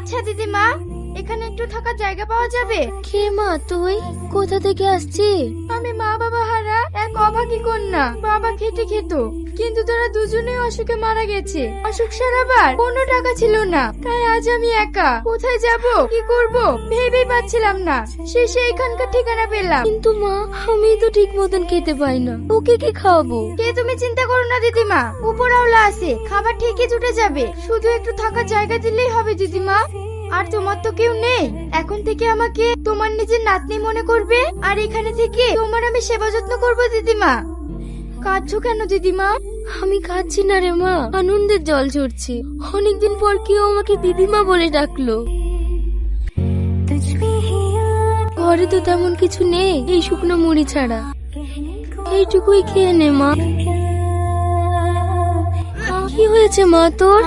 আচ্ছা দিদিমা, এখানে একটু থাকার জায়গা পাওয়া যাবে? কে মা তুই? কোথা থেকে আসছিস? আমি মা বাবা হারা এক অভাগী কন্যা। বাবা খেটে খেত, কিন্তু তারা দুজনেই অসুখে মারা গেছে। অসুখ সারাবার কোনো টাকা ছিল না, তাই আজ আমি একা। কোথায় যাব, কি করব ভেবেই পাচ্ছিলাম না। শেষে এখানকার ঠিকানা পেলাম। কিন্তু মা, আমি তো ঠিক মতন খেতে পাই না, ওকে কি খাওয়াবো? কে তুমি চিন্তা করো না দিদিমা, উপরওয়ালা আছে, খাবার ঠিকই জুটে যাবে। শুধু একটু থাকার জায়গা দিলেই হবে দিদিমা। আর তোমার তো কেউ নেই, এখন থেকে আমাকে তোমার নিজের নাতনি মনে করবে, আর এখানে থেকে তোমার আমি সেবা যত্ন করবো দিদিমা। কাঁদছো কেন দিদিমা? আমি খাচ্ছি না রে মা, আনন্দের জল ঝরছে। অনেকদিন পর কেউ আমাকে দিদিমা বলে ডাকলো। ঘরে তো তেমন কিছু নেই, এই শুকনো মুড়ি ছাড়া। এইটুকুই খেয়ে নে মা। কি হয়েছে মা তোর?